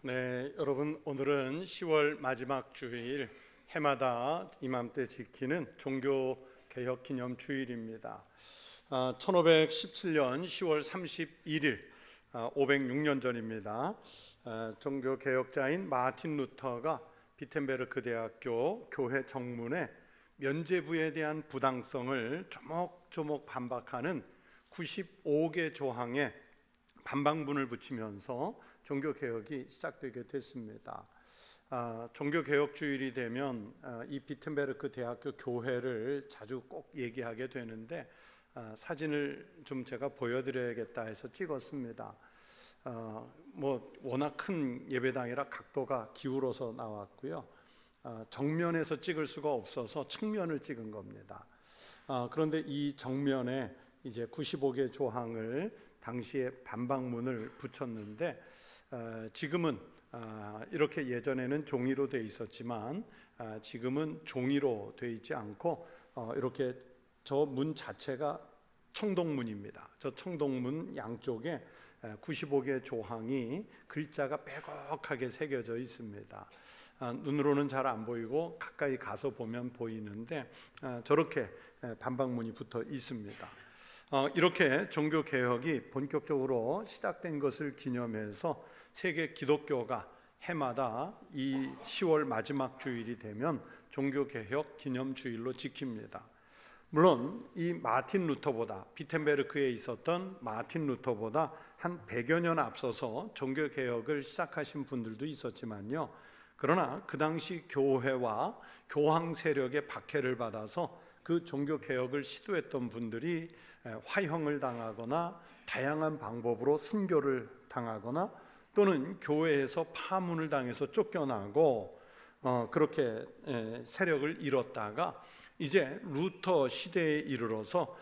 네, 여러분 오늘은 10월 마지막 주일 해마다 이맘때 지키는 종교개혁 기념 주일입니다. 1517년 10월 31일 506년 전입니다. 종교개혁자인 마틴 루터가 비텐베르크 대학교 교회 정문에 면죄부에 대한 부당성을 조목조목 반박하는 95개 조항의 반박문을 붙이면서 종교개혁이 시작되게 됐습니다. 종교개혁 주일이 되면 이 비텐베르크 대학교 교회를 자주 꼭 얘기하게 되는데 사진을 좀 제가 보여드려야겠다 해서 찍었습니다. 워낙 큰 예배당이라 각도가 기울어서 나왔고요. 정면에서 찍을 수가 없어서 측면을 찍은 겁니다. 그런데 이 정면에 이제 95개 조항을 당시에 반박문을 붙였는데 지금은 이렇게 예전에는 종이로 돼 있었지만 지금은 종이로 돼 있지 않고 이렇게 저 문 자체가 청동문입니다. 저 청동문 양쪽에 95개 조항이 글자가 빼곡하게 새겨져 있습니다. 눈으로는 잘 안 보이고 가까이 가서 보면 보이는데 저렇게 반박문이 붙어 있습니다. 이렇게 종교개혁이 본격적으로 시작된 것을 기념해서 세계 기독교가 해마다 이 10월 마지막 주일이 되면 종교개혁 기념주일로 지킵니다. 물론 이 마틴 루터보다, 비텐베르크에 있었던 마틴 루터보다 한 100여 년 앞서서 종교개혁을 시작하신 분들도 있었지만요, 그러나 그 당시 교회와 교황 세력의 박해를 받아서 그 종교개혁을 시도했던 분들이 화형을 당하거나 다양한 방법으로 순교를 당하거나 또는 교회에서 파문을 당해서 쫓겨나고 그렇게 세력을 잃었다가 이제 루터 시대에 이르러서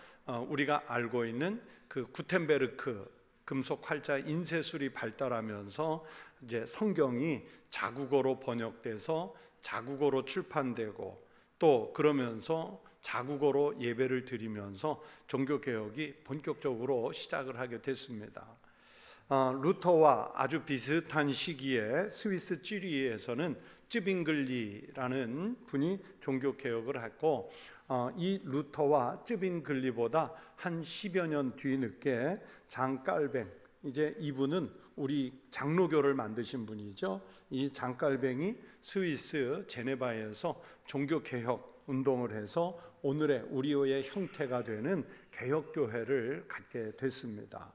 우리가 알고 있는 그 구텐베르크 금속 활자 인쇄술이 발달하면서 이제 성경이 자국어로 번역돼서 자국어로 출판되고 또 그러면서 자국어로 예배를 드리면서 종교개혁이 본격적으로 시작을 하게 됐습니다. 루터와 아주 비슷한 시기에 스위스 찌리히에서는 쯔빙글리라는 분이 종교개혁을 했고 이 루터와 쯔빙글리보다 한 10여 년 뒤늦게 장 깔뱅, 이제 이분은 우리 장로교를 만드신 분이죠. 이 장 깔뱅이 스위스 제네바에서 종교개혁 운동을 해서 오늘의 우리의 형태가 되는 개혁교회를 갖게 됐습니다.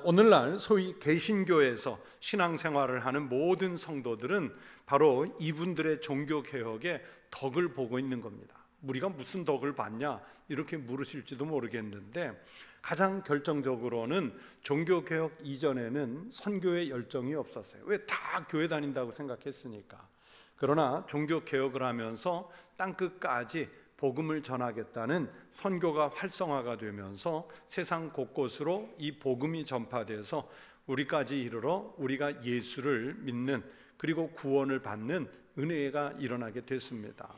오늘날 소위 개신교에서 신앙생활을 하는 모든 성도들은 바로 이분들의 종교개혁의 덕을 보고 있는 겁니다. 우리가 무슨 덕을 봤냐 이렇게 물으실지도 모르겠는데 가장 결정적으로는 종교개혁 이전에는 선교의 열정이 없었어요. 왜? 다 교회 다닌다고 생각했으니까. 그러나 종교개혁을 하면서 땅끝까지 복음을 전하겠다는 선교가 활성화가 되면서 세상 곳곳으로 이 복음이 전파돼서 우리까지 이르러 우리가 예수를 믿는 그리고 구원을 받는 은혜가 일어나게 됐습니다.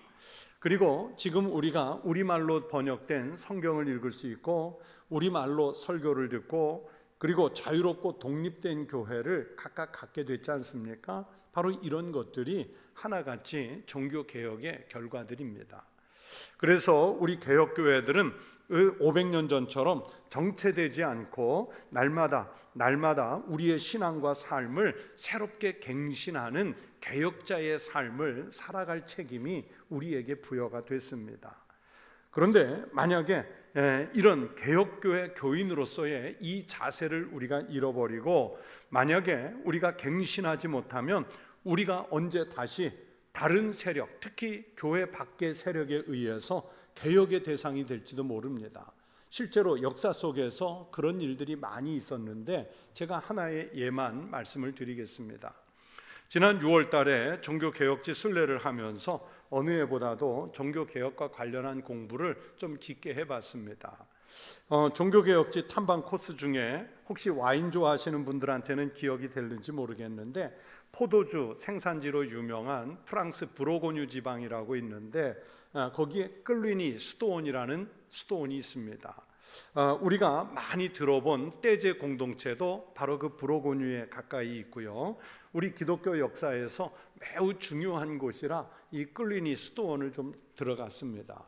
그리고 지금 우리가 우리말로 번역된 성경을 읽을 수 있고 우리말로 설교를 듣고 그리고 자유롭고 독립된 교회를 각각 갖게 됐지 않습니까? 바로 이런 것들이 하나같이 종교개혁의 결과들입니다. 그래서 우리 개혁교회들은 500년 전처럼 정체되지 않고 날마다 우리의 신앙과 삶을 새롭게 갱신하는 개혁자의 삶을 살아갈 책임이 우리에게 부여가 됐습니다. 그런데 만약에 이런 개혁교회 교인으로서의 이 자세를 우리가 잃어버리고 만약에 우리가 갱신하지 못하면 우리가 언제 다시 다른 세력, 특히 교회 밖의 세력에 의해서 개혁의 대상이 될지도 모릅니다. 실제로 역사 속에서 그런 일들이 많이 있었는데 제가 하나의 예만 말씀을 드리겠습니다. 지난 6월 달에 종교개혁지 순례를 하면서 어느 해보다도 종교개혁과 관련한 공부를 좀 깊게 해봤습니다. 종교개혁지 탐방 코스 중에 혹시 와인 좋아하시는 분들한테는 기억이 될는지 모르겠는데 포도주 생산지로 유명한 프랑스 브로고뉴 지방이라고 있는데 거기에 끌리니 수도원이라는 수도원이 있습니다. 우리가 많이 들어본 떼제 공동체도 바로 그 브로고뉴에 가까이 있고요. 우리 기독교 역사에서 매우 중요한 곳이라 이 끌리니 수도원을 좀 들어갔습니다.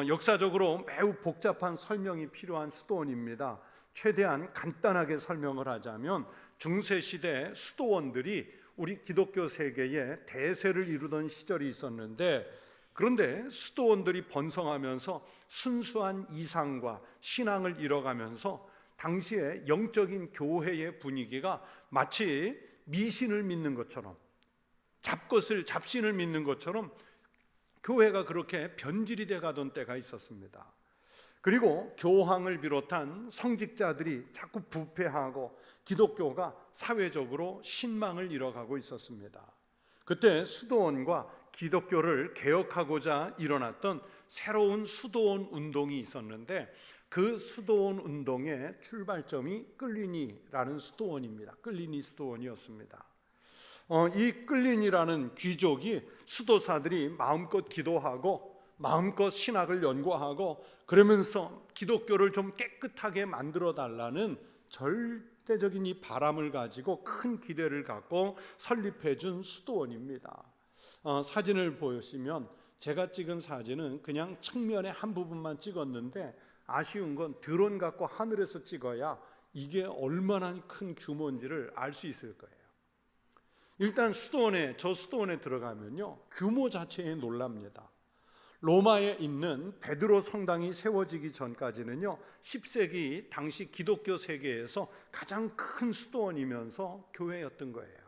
역사적으로 매우 복잡한 설명이 필요한 수도원입니다. 최대한 간단하게 설명을 하자면 중세시대 수도원들이 우리 기독교 세계에 대세를 이루던 시절이 있었는데, 그런데 수도원들이 번성하면서 순수한 이상과 신앙을 잃어가면서 당시에 영적인 교회의 분위기가 마치 미신을 믿는 것처럼, 잡신을 믿는 것처럼 교회가 그렇게 변질이 돼 가던 때가 있었습니다. 그리고 교황을 비롯한 성직자들이 자꾸 부패하고 기독교가 사회적으로 신망을 잃어가고 있었습니다. 그때 수도원과 기독교를 개혁하고자 일어났던 새로운 수도원 운동이 있었는데, 그 수도원 운동의 출발점이 끌리니라는 수도원입니다. 끌리니 수도원이었습니다. 이 끌리니라는 귀족이 수도사들이 마음껏 기도하고 마음껏 신학을 연구하고 그러면서 기독교를 좀 깨끗하게 만들어 달라는 절대적인 이 바람을 가지고 큰 기대를 갖고 설립해 준 수도원입니다. 사진을 보시면 제가 찍은 사진은 그냥 측면의 한 부분만 찍었는데, 아쉬운 건 드론 갖고 하늘에서 찍어야 이게 얼마나 큰 규모인지를 알 수 있을 거예요. 일단 저 수도원에 들어가면요, 규모 자체에 놀랍니다. 로마에 있는 베드로 성당이 세워지기 전까지는요, 10세기 당시 기독교 세계에서 가장 큰 수도원이면서 교회였던 거예요.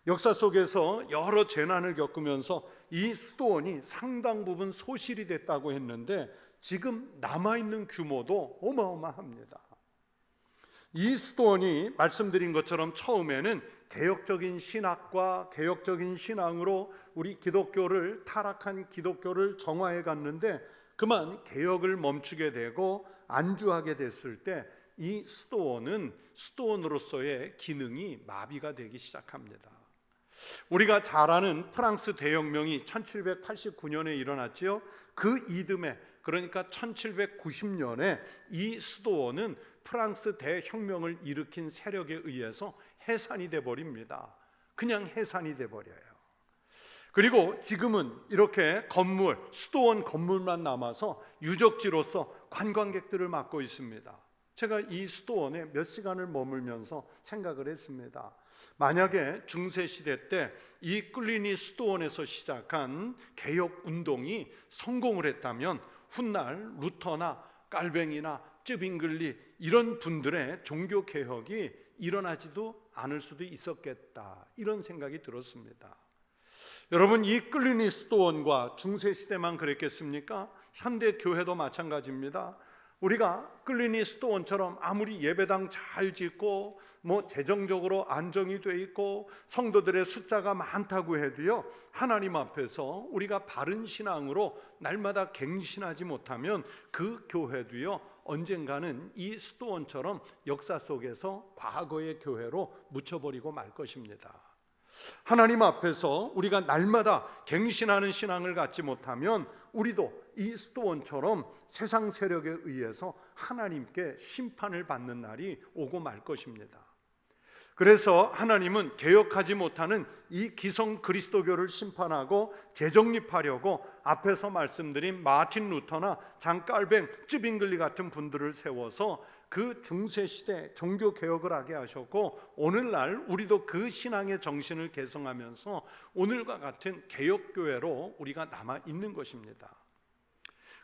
역사 속에서 여러 재난을 겪으면서 이 수도원이 상당 부분 소실이 됐다고 했는데, 지금 남아있는 규모도 어마어마합니다. 이 수도원이 말씀드린 것처럼 처음에는 개혁적인 신학과 개혁적인 신앙으로 우리 기독교를, 타락한 기독교를 정화해 갔는데, 그만 개혁을 멈추게 되고 안주하게 됐을 때 이 수도원은 수도원으로서의 기능이 마비가 되기 시작합니다. 우리가 잘 아는 프랑스 대혁명이 1789년에 일어났지요. 그 이듬해, 그러니까 1790년에 이 수도원은 프랑스 대혁명을 일으킨 세력에 의해서 해산이 돼 버립니다. 그냥 해산이 돼 버려요. 그리고 지금은 이렇게 수도원 건물만 남아서 유적지로서 관광객들을 맡고 있습니다. 제가 이 수도원에 몇 시간을 머물면서 생각을 했습니다. 만약에 중세시대 때 이 끌리니 수도원에서 시작한 개혁 운동이 성공을 했다면 훗날 루터나 깔뱅이나 쯔빙글리 이런 분들의 종교 개혁이 일어나지도 않을 수도 있었겠다, 이런 생각이 들었습니다. 여러분, 이 끌리니 수도원과 중세시대만 그랬겠습니까? 현대 교회도 마찬가지입니다. 우리가 끌리니 수도원처럼 아무리 예배당 잘 짓고 재정적으로 안정이 돼 있고 성도들의 숫자가 많다고 해도요, 하나님 앞에서 우리가 바른 신앙으로 날마다 갱신하지 못하면 그 교회도요, 언젠가는 이 수도원처럼 역사 속에서 과거의 교회로 묻혀버리고 말 것입니다. 하나님 앞에서 우리가 날마다 갱신하는 신앙을 갖지 못하면 우리도 이 수도원처럼 세상 세력에 의해서 하나님께 심판을 받는 날이 오고 말 것입니다. 그래서 하나님은 개혁하지 못하는 이 기성 그리스도교를 심판하고 재정립하려고 앞에서 말씀드린 마틴 루터나 장 깔뱅, 쯔빙글리 같은 분들을 세워서 그 중세시대 종교개혁을 하게 하셨고, 오늘날 우리도 그 신앙의 정신을 계승하면서 오늘과 같은 개혁교회로 우리가 남아있는 것입니다.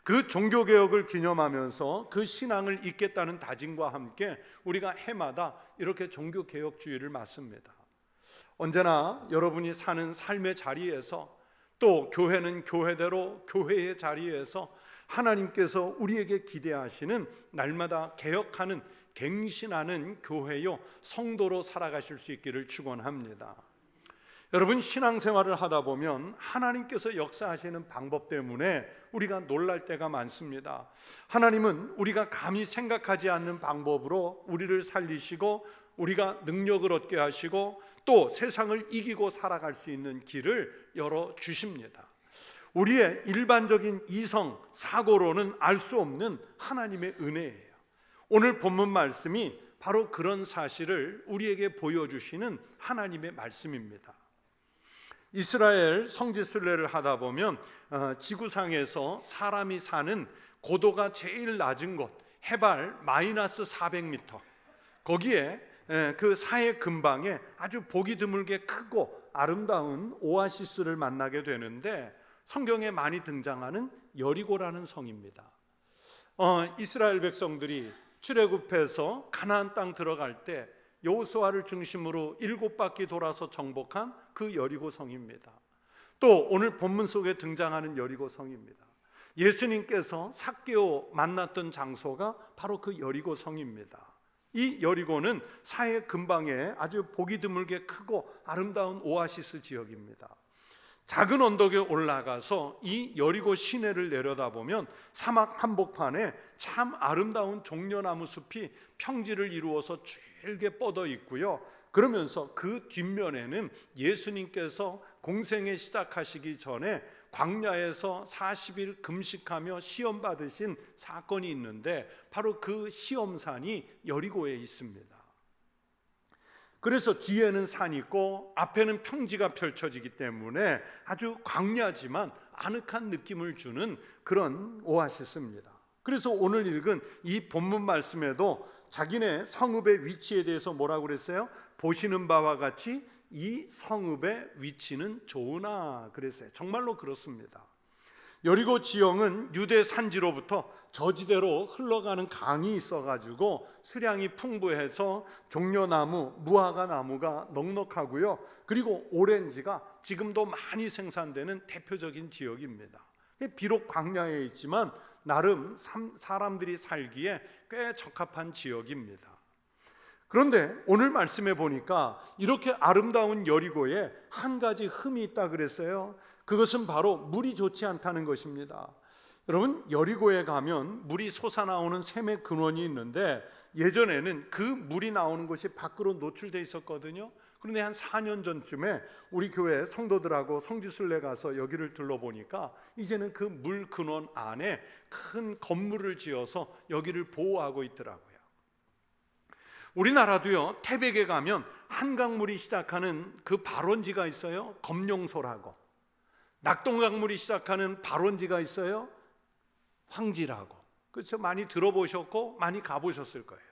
그 종교개혁을 기념하면서 그 신앙을 잇겠다는 다짐과 함께 우리가 해마다 이렇게 종교개혁주의를 맞습니다. 언제나 여러분이 사는 삶의 자리에서, 또 교회는 교회대로 교회의 자리에서 하나님께서 우리에게 기대하시는 날마다 개혁하는, 갱신하는 교회요, 성도로 살아가실 수 있기를 축원합니다. 여러분, 신앙생활을 하다 보면 하나님께서 역사하시는 방법 때문에 우리가 놀랄 때가 많습니다. 하나님은 우리가 감히 생각하지 않는 방법으로 우리를 살리시고 우리가 능력을 얻게 하시고 또 세상을 이기고 살아갈 수 있는 길을 열어주십니다. 우리의 일반적인 이성, 사고로는 알 수 없는 하나님의 은혜예요. 오늘 본문 말씀이 바로 그런 사실을 우리에게 보여주시는 하나님의 말씀입니다. 이스라엘 성지순례를 하다 보면 지구상에서 사람이 사는 고도가 제일 낮은 곳, 해발 마이너스 400m, 거기에 그 사해 근방에 아주 보기 드물게 크고 아름다운 오아시스를 만나게 되는데, 성경에 많이 등장하는 여리고라는 성입니다. 이스라엘 백성들이 출애굽해서 가나안 땅 들어갈 때 여호수아를 중심으로 7바퀴 돌아서 정복한 그 여리고 성입니다. 또 오늘 본문 속에 등장하는 여리고 성입니다. 예수님께서 삭개오 만났던 장소가 바로 그 여리고 성입니다. 이 여리고는 사해 근방에 아주 보기 드물게 크고 아름다운 오아시스 지역입니다. 작은 언덕에 올라가서 이 여리고 시내를 내려다보면 사막 한복판에 참 아름다운 종려나무 숲이 평지를 이루어서 길게 뻗어 있고요. 그러면서 그 뒷면에는 예수님께서 공생애 시작하시기 전에 광야에서 40일 금식하며 시험 받으신 사건이 있는데, 바로 그 시험산이 여리고에 있습니다. 그래서 뒤에는 산이 있고 앞에는 평지가 펼쳐지기 때문에 아주 광야지만 아늑한 느낌을 주는 그런 오아시스입니다. 그래서 오늘 읽은 이 본문 말씀에도 자기네 성읍의 위치에 대해서 뭐라고 그랬어요? 보시는 바와 같이 이 성읍의 위치는 좋으나 그랬어요. 정말로 그렇습니다. 여리고 지형은 유대 산지로부터 저지대로 흘러가는 강이 있어가지고 수량이 풍부해서 종려나무, 무화과 나무가 넉넉하고요. 그리고 오렌지가 지금도 많이 생산되는 대표적인 지역입니다. 비록 광야에 있지만 나름 사람들이 살기에 꽤 적합한 지역입니다. 그런데 오늘 말씀해 보니까 이렇게 아름다운 여리고에 한 가지 흠이 있다 그랬어요. 그것은 바로 물이 좋지 않다는 것입니다. 여러분, 여리고에 가면 물이 솟아나오는 샘의 근원이 있는데, 예전에는 그 물이 나오는 곳이 밖으로 노출되어 있었거든요. 그런데 한 4년 전쯤에 우리 교회 성도들하고 성지순례 가서 여기를 둘러보니까 이제는 그 물 근원 안에 큰 건물을 지어서 여기를 보호하고 있더라고요. 우리나라도요, 태백에 가면 한강물이 시작하는 그 발원지가 있어요. 검룡소라고. 낙동강물이 시작하는 발원지가 있어요. 황지라고. 그렇죠? 많이 들어보셨고 많이 가보셨을 거예요.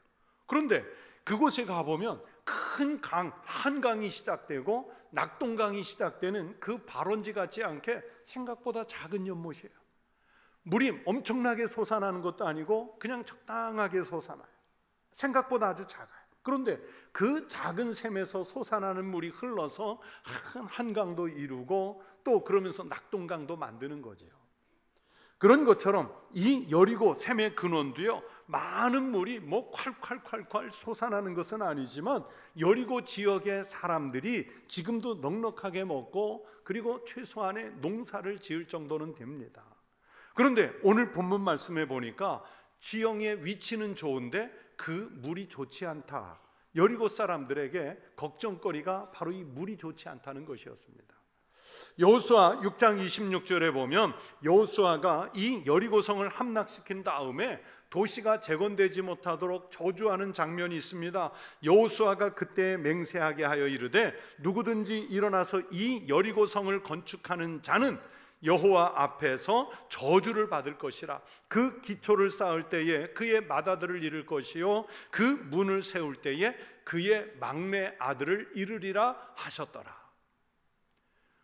그런데 그곳에 가보면 큰 강, 한강이 시작되고 낙동강이 시작되는 그 발원지 같지 않게 생각보다 작은 연못이에요. 물이 엄청나게 솟아나는 것도 아니고 그냥 적당하게 솟아나요. 생각보다 아주 작아요. 그런데 그 작은 샘에서 솟아나는 물이 흘러서 큰 한강도 이루고 또 그러면서 낙동강도 만드는 거죠. 그런 것처럼 이 여리고 샘의 근원도요, 많은 물이 뭐 콸콸콸콸 솟아나는 것은 아니지만 여리고 지역의 사람들이 지금도 넉넉하게 먹고 그리고 최소한의 농사를 지을 정도는 됩니다. 그런데 오늘 본문 말씀에 보니까 지형의 위치는 좋은데 그 물이 좋지 않다. 여리고 사람들에게 걱정거리가 바로 이 물이 좋지 않다는 것이었습니다. 여호수아 6장 26절에 보면 여호수아가 이 여리고성을 함락시킨 다음에 도시가 재건되지 못하도록 저주하는 장면이 있습니다. 여호수아가 그때 맹세하게 하여 이르되 누구든지 일어나서 이 여리고성을 건축하는 자는 여호와 앞에서 저주를 받을 것이라. 그 기초를 쌓을 때에 그의 맏아들을 잃을 것이요 그 문을 세울 때에 그의 막내 아들을 잃으리라 하셨더라.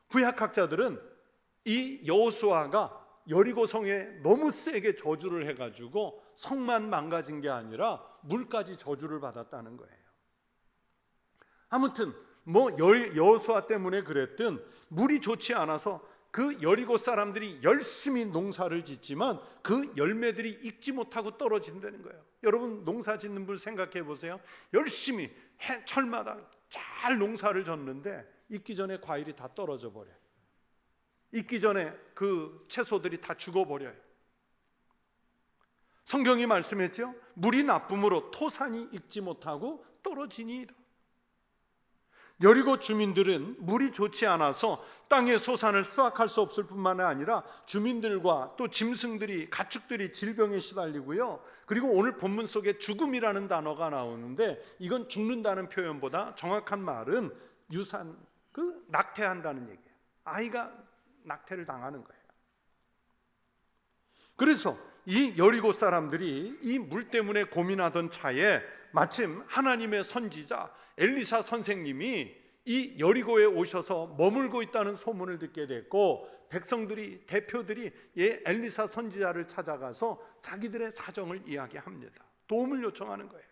구약학자들은 이 여호수아가 여리고성에 너무 세게 저주를 해가지고 성만 망가진 게 아니라 물까지 저주를 받았다는 거예요. 아무튼 뭐 여호수아 때문에 그랬든 물이 좋지 않아서 그 여리고 사람들이 열심히 농사를 짓지만 그 열매들이 익지 못하고 떨어진다는 거예요. 여러분, 농사 짓는 분 생각해 보세요. 열심히 철마다 잘 농사를 졌는데 익기 전에 과일이 다 떨어져 버려요. 익기 전에 그 채소들이 다 죽어버려요. 성경이 말씀했죠. 물이 나쁨으로 토산이 익지 못하고 떨어지니이다. 여리고 주민들은 물이 좋지 않아서 땅의 소산을 수확할 수 없을 뿐만 아니라 주민들과 또 짐승들이, 가축들이 질병에 시달리고요. 그리고 오늘 본문 속에 죽음이라는 단어가 나오는데 이건 죽는다는 표현보다 정확한 말은 낙태한다는 얘기예요. 아이가 낙태를 당하는 거예요. 그래서 이 여리고 사람들이 이 물 때문에 고민하던 차에 마침 하나님의 선지자 엘리사 선생님이 이 여리고에 오셔서 머물고 있다는 소문을 듣게 됐고, 백성들이, 대표들이 엘리사 선지자를 찾아가서 자기들의 사정을 이야기합니다. 도움을 요청하는 거예요.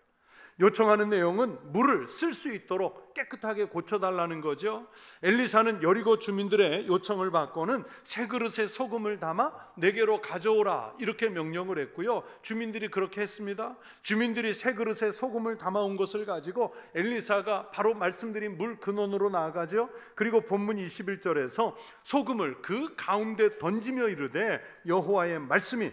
요청하는 내용은 물을 쓸 수 있도록 깨끗하게 고쳐달라는 거죠. 엘리사는 여리고 주민들의 요청을 받고는 새 그릇에 소금을 담아 내게로 가져오라 이렇게 명령을 했고요. 주민들이 그렇게 했습니다. 주민들이 새 그릇에 소금을 담아온 것을 가지고 엘리사가 바로 말씀드린 물 근원으로 나아가죠. 그리고 본문 21절에서 소금을 그 가운데 던지며 이르되 여호와의 말씀이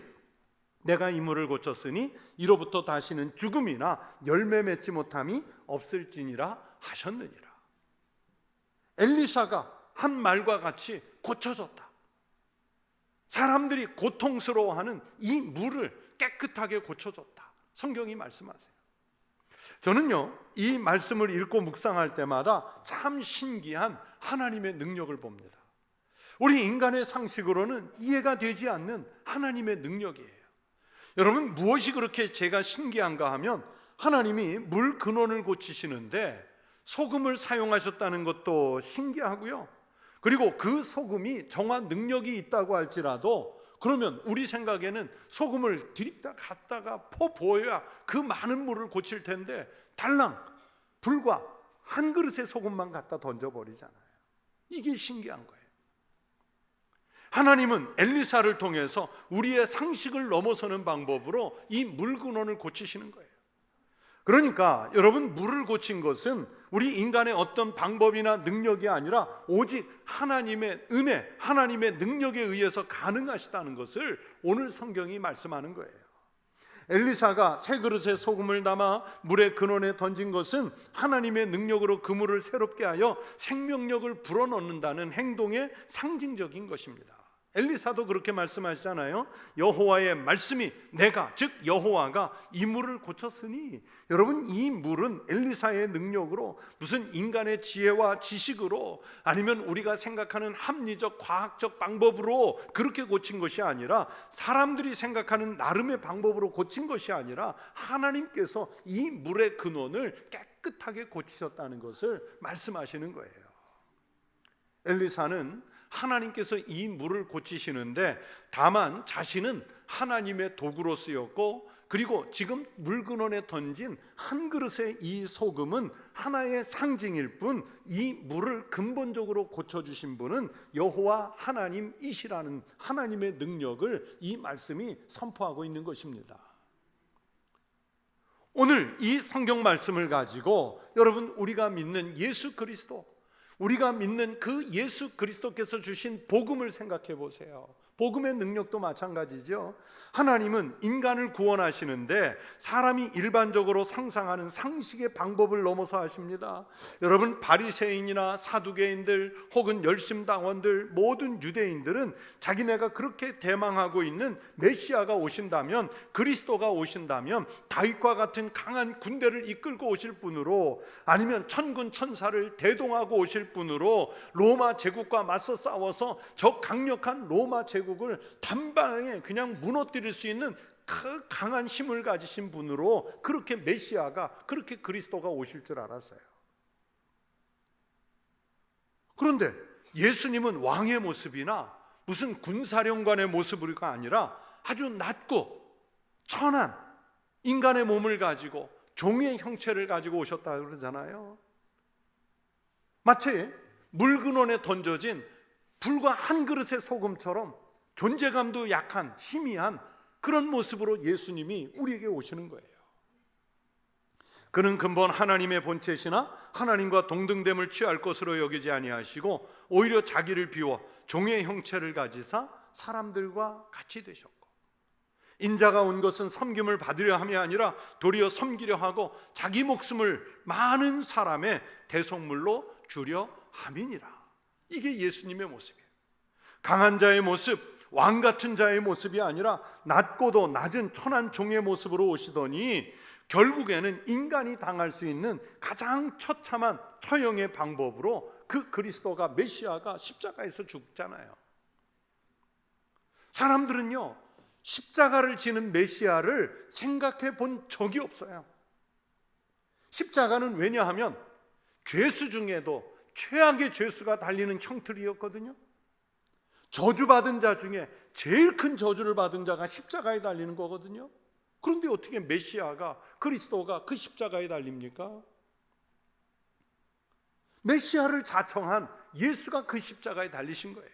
내가 이 물을 고쳤으니 이로부터 다시는 죽음이나 열매 맺지 못함이 없을지니라 하셨느니라. 엘리사가 한 말과 같이 고쳐졌다. 사람들이 고통스러워하는 이 물을 깨끗하게 고쳐줬다. 성경이 말씀하세요. 저는요, 이 말씀을 읽고 묵상할 때마다 참 신기한 하나님의 능력을 봅니다. 우리 인간의 상식으로는 이해가 되지 않는 하나님의 능력이에요. 여러분, 무엇이 그렇게 제가 신기한가 하면 하나님이 물 근원을 고치시는데 소금을 사용하셨다는 것도 신기하고요. 그리고 그 소금이 정한 능력이 있다고 할지라도 그러면 우리 생각에는 소금을 들이다 갔다가 퍼 부어야 그 많은 물을 고칠 텐데 달랑 불과 한 그릇의 소금만 갖다 던져버리잖아요. 이게 신기한 거예요. 하나님은 엘리사를 통해서 우리의 상식을 넘어서는 방법으로 이 물 근원을 고치시는 거예요. 그러니까 여러분, 물을 고친 것은 우리 인간의 어떤 방법이나 능력이 아니라 오직 하나님의 은혜, 하나님의 능력에 의해서 가능하시다는 것을 오늘 성경이 말씀하는 거예요. 엘리사가 새 그릇에 소금을 담아 물의 근원에 던진 것은 하나님의 능력으로 그 물을 새롭게 하여 생명력을 불어넣는다는 행동의 상징적인 것입니다. 엘리사도 그렇게 말씀하시잖아요. 여호와의 말씀이 내가, 즉 여호와가 이 물을 고쳤으니, 여러분, 이 물은 엘리사의 능력으로, 무슨 인간의 지혜와 지식으로, 아니면 우리가 생각하는 합리적 과학적 방법으로 그렇게 고친 것이 아니라, 사람들이 생각하는 나름의 방법으로 고친 것이 아니라 하나님께서 이 물의 근원을 깨끗하게 고치셨다는 것을 말씀하시는 거예요. 엘리사는 하나님께서 이 물을 고치시는데 다만 자신은 하나님의 도구로 쓰였고, 그리고 지금 물 근원에 던진 한 그릇의 이 소금은 하나의 상징일 뿐, 이 물을 근본적으로 고쳐주신 분은 여호와 하나님이시라는 하나님의 능력을 이 말씀이 선포하고 있는 것입니다. 오늘 이 성경 말씀을 가지고 여러분, 우리가 믿는 예수 그리스도, 우리가 믿는 그 예수 그리스도께서 주신 복음을 생각해 보세요. 복음의 능력도 마찬가지죠. 하나님은 인간을 구원하시는데 사람이 일반적으로 상상하는 상식의 방법을 넘어서 하십니다. 여러분, 바리새인이나 사두개인들 혹은 열심당원들, 모든 유대인들은 자기네가 그렇게 대망하고 있는 메시아가 오신다면, 그리스도가 오신다면 다윗과 같은 강한 군대를 이끌고 오실 분으로, 아니면 천군 천사를 대동하고 오실 분으로 로마 제국과 맞서 싸워서 저 강력한 로마 제국을 단방에 그냥 무너뜨릴 수 있는 그 강한 힘을 가지신 분으로, 그렇게 메시아가, 그렇게 그리스도가 오실 줄 알았어요. 그런데 예수님은 왕의 모습이나 무슨 군사령관의 모습이 아니라 아주 낮고 천한 인간의 몸을 가지고 종의 형체를 가지고 오셨다 그러잖아요. 마치 물 근원에 던져진 불과 한 그릇의 소금처럼 존재감도 약한, 희미한 그런 모습으로 예수님이 우리에게 오시는 거예요. 그는 근본 하나님의 본체시나 하나님과 동등됨을 취할 것으로 여기지 아니하시고 오히려 자기를 비워 종의 형체를 가지사 사람들과 같이 되셨고, 인자가 온 것은 섬김을 받으려 함이 아니라 도리어 섬기려 하고 자기 목숨을 많은 사람의 대속물로 주려 함이니라. 이게 예수님의 모습이에요. 강한 자의 모습, 왕 같은 자의 모습이 아니라 낮고도 낮은 천한 종의 모습으로 오시더니 결국에는 인간이 당할 수 있는 가장 처참한 처형의 방법으로 그 그리스도가, 메시아가 십자가에서 죽잖아요. 사람들은요, 십자가를 지는 메시아를 생각해 본 적이 없어요. 십자가는 왜냐하면 죄수 중에도 최악의 죄수가 달리는 형틀이었거든요. 저주받은 자 중에 제일 큰 저주를 받은 자가 십자가에 달리는 거거든요. 그런데 어떻게 메시아가, 그리스도가 그 십자가에 달립니까? 메시아를 자청한 예수가 그 십자가에 달리신 거예요.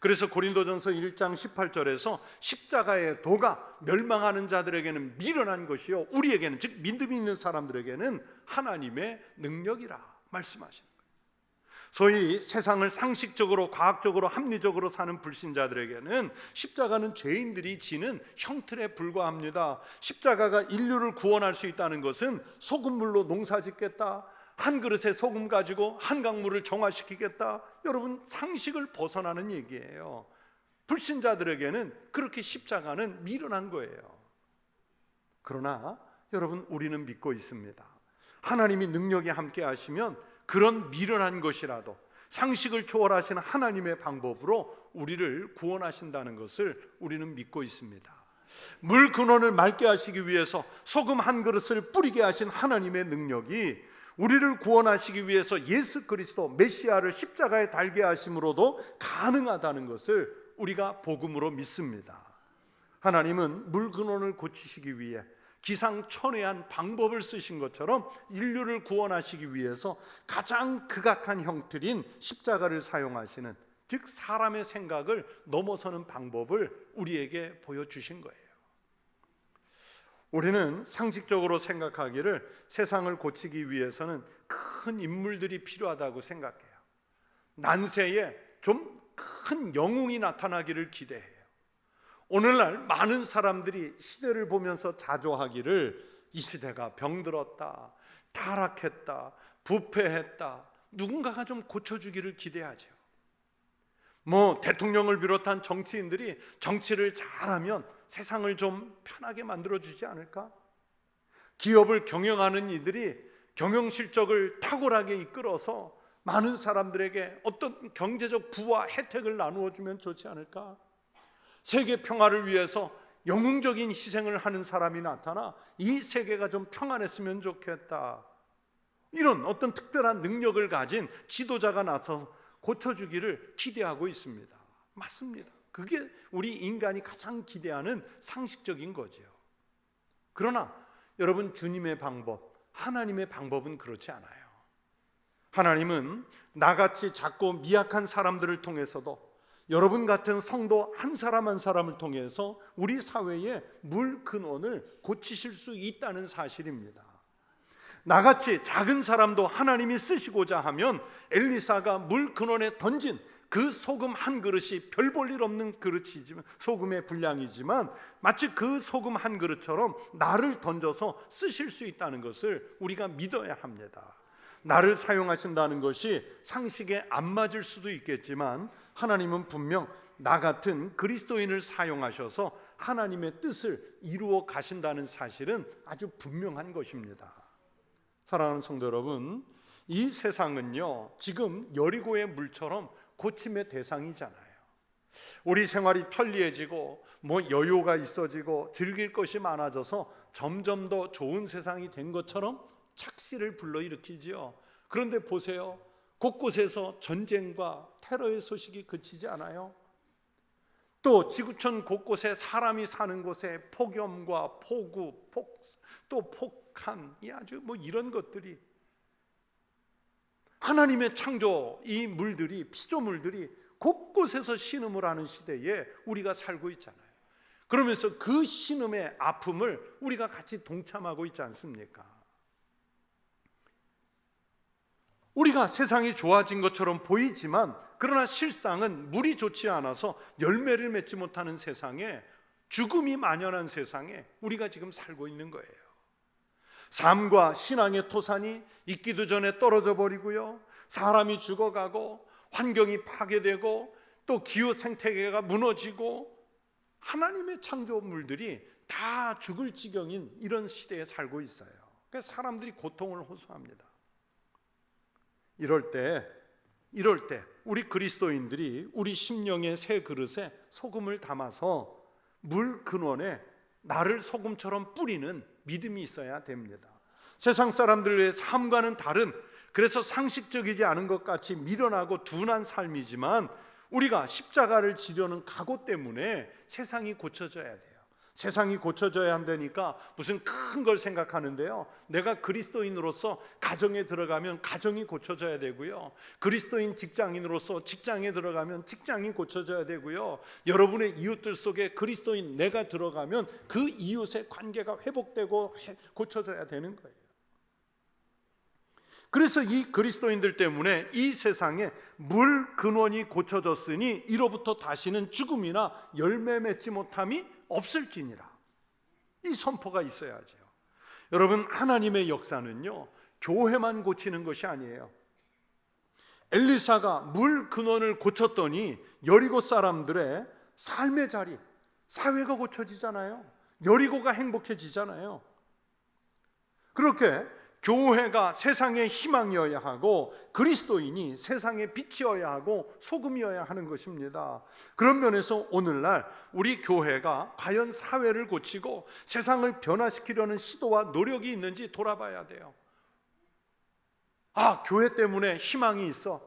그래서 고린도전서 1장 18절에서 십자가의 도가 멸망하는 자들에게는 미련한 것이요, 우리에게는, 즉 믿음이 있는 사람들에게는 하나님의 능력이라 말씀하시는 거예요. 소위 세상을 상식적으로, 과학적으로, 합리적으로 사는 불신자들에게는 십자가는 죄인들이 지는 형틀에 불과합니다. 십자가가 인류를 구원할 수 있다는 것은 소금물로 농사 짓겠다, 한 그릇에 소금 가지고 한강물을 정화시키겠다, 여러분 상식을 벗어나는 얘기예요. 불신자들에게는 그렇게 십자가는 미련한 거예요. 그러나 여러분, 우리는 믿고 있습니다. 하나님이 능력이 함께 하시면 그런 미련한 것이라도 상식을 초월하시는 하나님의 방법으로 우리를 구원하신다는 것을 우리는 믿고 있습니다. 물 근원을 맑게 하시기 위해서 소금 한 그릇을 뿌리게 하신 하나님의 능력이 우리를 구원하시기 위해서 예수 그리스도 메시아를 십자가에 달게 하심으로도 가능하다는 것을 우리가 복음으로 믿습니다. 하나님은 물 근원을 고치시기 위해 기상천외한 방법을 쓰신 것처럼 인류를 구원하시기 위해서 가장 극악한 형틀인 십자가를 사용하시는, 즉 사람의 생각을 넘어서는 방법을 우리에게 보여주신 거예요. 우리는 상식적으로 생각하기를 세상을 고치기 위해서는 큰 인물들이 필요하다고 생각해요. 난세에 좀 큰 영웅이 나타나기를 기대해요. 오늘날 많은 사람들이 시대를 보면서 자조하기를 이 시대가 병들었다, 타락했다, 부패했다, 누군가가 좀 고쳐주기를 기대하죠. 대통령을 비롯한 정치인들이 정치를 잘하면 세상을 좀 편하게 만들어주지 않을까? 기업을 경영하는 이들이 경영 실적을 탁월하게 이끌어서 많은 사람들에게 어떤 경제적 부와 혜택을 나누어주면 좋지 않을까? 세계 평화를 위해서 영웅적인 희생을 하는 사람이 나타나 이 세계가 좀 평안했으면 좋겠다, 이런 어떤 특별한 능력을 가진 지도자가 나서서 고쳐주기를 기대하고 있습니다. 맞습니다. 그게 우리 인간이 가장 기대하는 상식적인 거죠. 그러나 여러분, 주님의 방법, 하나님의 방법은 그렇지 않아요. 하나님은 나같이 작고 미약한 사람들을 통해서도, 여러분 같은 성도 한 사람 한 사람을 통해서 우리 사회의 물 근원을 고치실 수 있다는 사실입니다. 나같이 작은 사람도 하나님이 쓰시고자 하면 엘리사가 물 근원에 던진 그 소금 한 그릇이 별 볼 일 없는 그릇이지만, 소금의 분량이지만 마치 그 소금 한 그릇처럼 나를 던져서 쓰실 수 있다는 것을 우리가 믿어야 합니다. 나를 사용하신다는 것이 상식에 안 맞을 수도 있겠지만 하나님은 분명 나 같은 그리스도인을 사용하셔서 하나님의 뜻을 이루어 가신다는 사실은 아주 분명한 것입니다. 사랑하는 성도 여러분, 이 세상은요, 지금 여리고의 물처럼 고침의 대상이잖아요. 우리 생활이 편리해지고 여유가 있어지고 즐길 것이 많아져서 점점 더 좋은 세상이 된 것처럼 착시를 불러일으키지요. 그런데 보세요, 곳곳에서 전쟁과 테러의 소식이 그치지 않아요. 또 지구촌 곳곳에 사람이 사는 곳에 폭염과 폭우, 또 폭한, 아주 이런 것들이, 하나님의 창조 이 물들이, 피조물들이 곳곳에서 신음을 하는 시대에 우리가 살고 있잖아요. 그러면서 그 신음의 아픔을 우리가 같이 동참하고 있지 않습니까? 우리가 세상이 좋아진 것처럼 보이지만 그러나 실상은 물이 좋지 않아서 열매를 맺지 못하는 세상에, 죽음이 만연한 세상에 우리가 지금 살고 있는 거예요. 삶과 신앙의 토산이 있기도 전에 떨어져 버리고요, 사람이 죽어가고 환경이 파괴되고 또 기후 생태계가 무너지고 하나님의 창조물들이 다 죽을 지경인 이런 시대에 살고 있어요. 그래서 사람들이 고통을 호소합니다. 이럴 때 우리 그리스도인들이 우리 심령의 새 그릇에 소금을 담아서 물 근원에 나를 소금처럼 뿌리는 믿음이 있어야 됩니다. 세상 사람들의 삶과는 다른, 그래서 상식적이지 않은 것 같이 미련하고 둔한 삶이지만 우리가 십자가를 지려는 각오 때문에 세상이 고쳐져야 돼요. 세상이 고쳐져야 한다니까 무슨 큰 걸 생각하는데요, 내가 그리스도인으로서 가정에 들어가면 가정이 고쳐져야 되고요, 그리스도인 직장인으로서 직장에 들어가면 직장이 고쳐져야 되고요, 여러분의 이웃들 속에 그리스도인 내가 들어가면 그 이웃의 관계가 회복되고 고쳐져야 되는 거예요. 그래서 이 그리스도인들 때문에 이 세상에 물 근원이 고쳐졌으니 이로부터 다시는 죽음이나 열매 맺지 못함이 없을지니라. 이 선포가 있어야죠. 여러분, 하나님의 역사는요, 교회만 고치는 것이 아니에요. 엘리사가 물 근원을 고쳤더니 여리고 사람들의 삶의 자리, 사회가 고쳐지잖아요. 여리고가 행복해지잖아요. 그렇게 교회가 세상의 희망이어야 하고 그리스도인이 세상의 빛이어야 하고 소금이어야 하는 것입니다. 그런 면에서 오늘날 우리 교회가 과연 사회를 고치고 세상을 변화시키려는 시도와 노력이 있는지 돌아봐야 돼요. 교회 때문에 희망이 있어,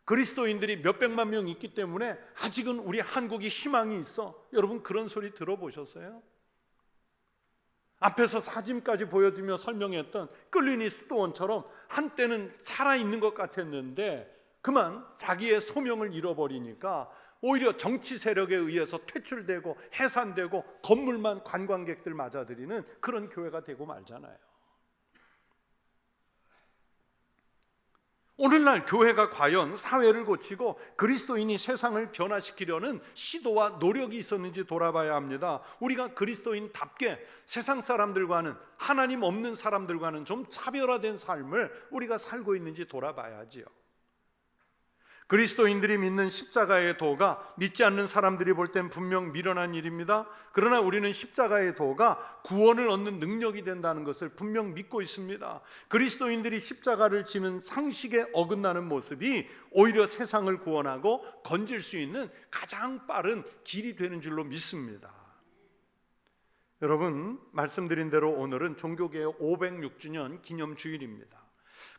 그리스도인들이 몇백만 명 있기 때문에 아직은 우리 한국이 희망이 있어. 여러분, 그런 소리 들어보셨어요? 앞에서 사진까지 보여주며 설명했던 끌리니 스토원처럼 한때는 살아있는 것 같았는데 그만 자기의 소명을 잃어버리니까 오히려 정치 세력에 의해서 퇴출되고 해산되고 건물만 관광객들 맞아들이는 그런 교회가 되고 말잖아요. 오늘날 교회가 과연 사회를 고치고 그리스도인이 세상을 변화시키려는 시도와 노력이 있었는지 돌아봐야 합니다. 우리가 그리스도인답게 세상 사람들과는, 하나님 없는 사람들과는 좀 차별화된 삶을 우리가 살고 있는지 돌아봐야지요. 그리스도인들이 믿는 십자가의 도가 믿지 않는 사람들이 볼 땐 분명 미련한 일입니다. 그러나 우리는 십자가의 도가 구원을 얻는 능력이 된다는 것을 분명 믿고 있습니다. 그리스도인들이 십자가를 지는 상식에 어긋나는 모습이 오히려 세상을 구원하고 건질 수 있는 가장 빠른 길이 되는 줄로 믿습니다. 여러분, 말씀드린 대로 오늘은 종교개혁 506주년 기념주일입니다.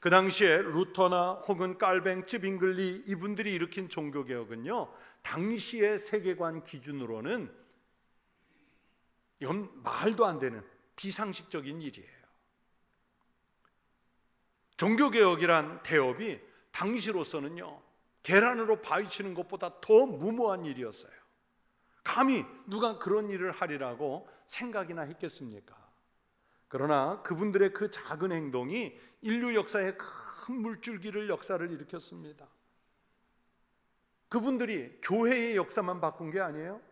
그 당시에 루터나 혹은 깔뱅, 쯔빙글리 이분들이 일으킨 종교개혁은요, 당시의 세계관 기준으로는 이건 말도 안 되는 비상식적인 일이에요. 종교개혁이란 대업이 당시로서는요, 계란으로 바위치는 것보다 더 무모한 일이었어요. 감히 누가 그런 일을 하리라고 생각이나 했겠습니까? 그러나 그분들의 그 작은 행동이 인류 역사의 큰 물줄기를 역사를 일으켰습니다. 그분들이 교회의 역사만 바꾼 게 아니에요.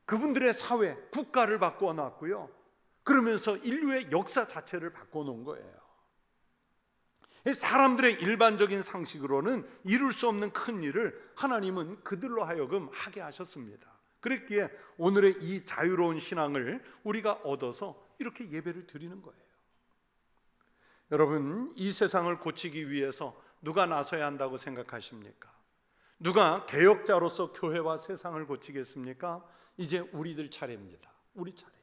그분들의 사회, 국가를 바꾸어 놨고요, 그러면서 인류의 역사 자체를 바꿔놓은 거예요. 사람들의 일반적인 상식으로는 이룰 수 없는 큰 일을 하나님은 그들로 하여금 하게 하셨습니다. 그랬기에 오늘의 이 자유로운 신앙을 우리가 얻어서 이렇게 예배를 드리는 거예요. 여러분, 이 세상을 고치기 위해서 누가 나서야 한다고 생각하십니까? 누가 개혁자로서 교회와 세상을 고치겠습니까? 이제 우리들 차례입니다. 우리 차례예요.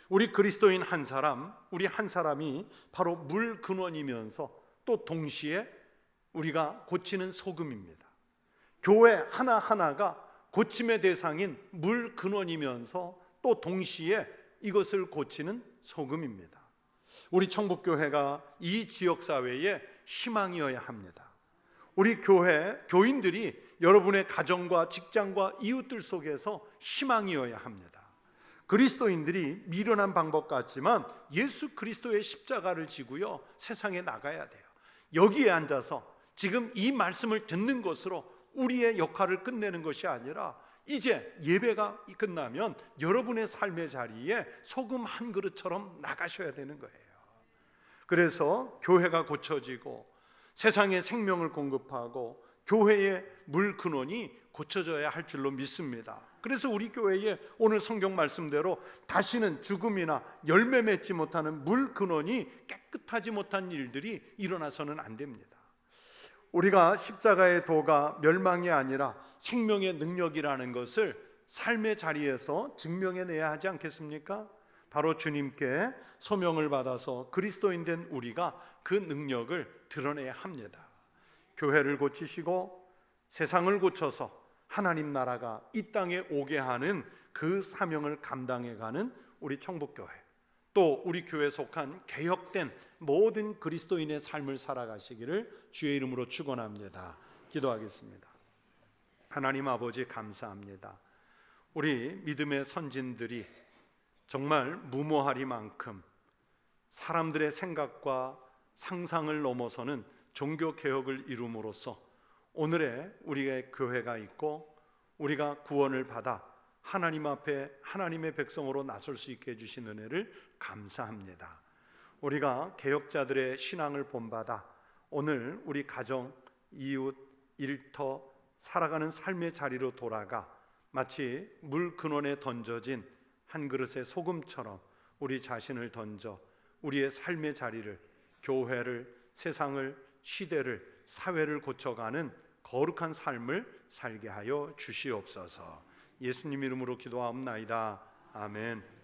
우리 그리스도인 한 사람, 우리 한 사람이 바로 물 근원이면서 또 동시에 우리가 고치는 소금입니다. 교회 하나하나가 고침의 대상인 물 근원이면서 또 동시에 이것을 고치는 소금입니다. 우리 청북교회가 이 지역사회의 희망이어야 합니다. 우리 교회 교인들이 여러분의 가정과 직장과 이웃들 속에서 희망이어야 합니다. 그리스도인들이 미련한 방법 같지만 예수 그리스도의 십자가를 지고요, 세상에 나가야 돼요. 여기에 앉아서 지금 이 말씀을 듣는 것으로 우리의 역할을 끝내는 것이 아니라 이제 예배가 끝나면 여러분의 삶의 자리에 소금 한 그릇처럼 나가셔야 되는 거예요. 그래서 교회가 고쳐지고 세상에 생명을 공급하고 교회의 물 근원이 고쳐져야 할 줄로 믿습니다. 그래서 우리 교회에 오늘 성경 말씀대로 다시는 죽음이나 열매 맺지 못하는 물 근원이 깨끗하지 못한 일들이 일어나서는 안 됩니다. 우리가 십자가의 도가 멸망이 아니라 생명의 능력이라는 것을 삶의 자리에서 증명해내야 하지 않겠습니까? 바로 주님께 소명을 받아서 그리스도인 된 우리가 그 능력을 드러내야 합니다. 교회를 고치시고 세상을 고쳐서 하나님 나라가 이 땅에 오게 하는 그 사명을 감당해가는 우리 청북교회, 또 우리 교회에 속한 개혁된 모든 그리스도인의 삶을 살아가시기를 주의 이름으로 축원합니다. 기도하겠습니다. 하나님 아버지 감사합니다. 우리 믿음의 선진들이 정말 무모하리만큼 사람들의 생각과 상상을 넘어서는 종교개혁을 이룸으로써 오늘의 우리의 교회가 있고 우리가 구원을 받아 하나님 앞에 하나님의 백성으로 나설 수 있게 해주신 은혜를 감사합니다. 우리가 개혁자들의 신앙을 본받아 오늘 우리 가정, 이웃, 일터 살아가는 삶의 자리로 돌아가 마치 물 근원에 던져진 한 그릇의 소금처럼 우리 자신을 던져 우리의 삶의 자리를, 교회를, 세상을, 시대를, 사회를 고쳐가는 거룩한 삶을 살게 하여 주시옵소서. 예수님 이름으로 기도하옵나이다. 아멘.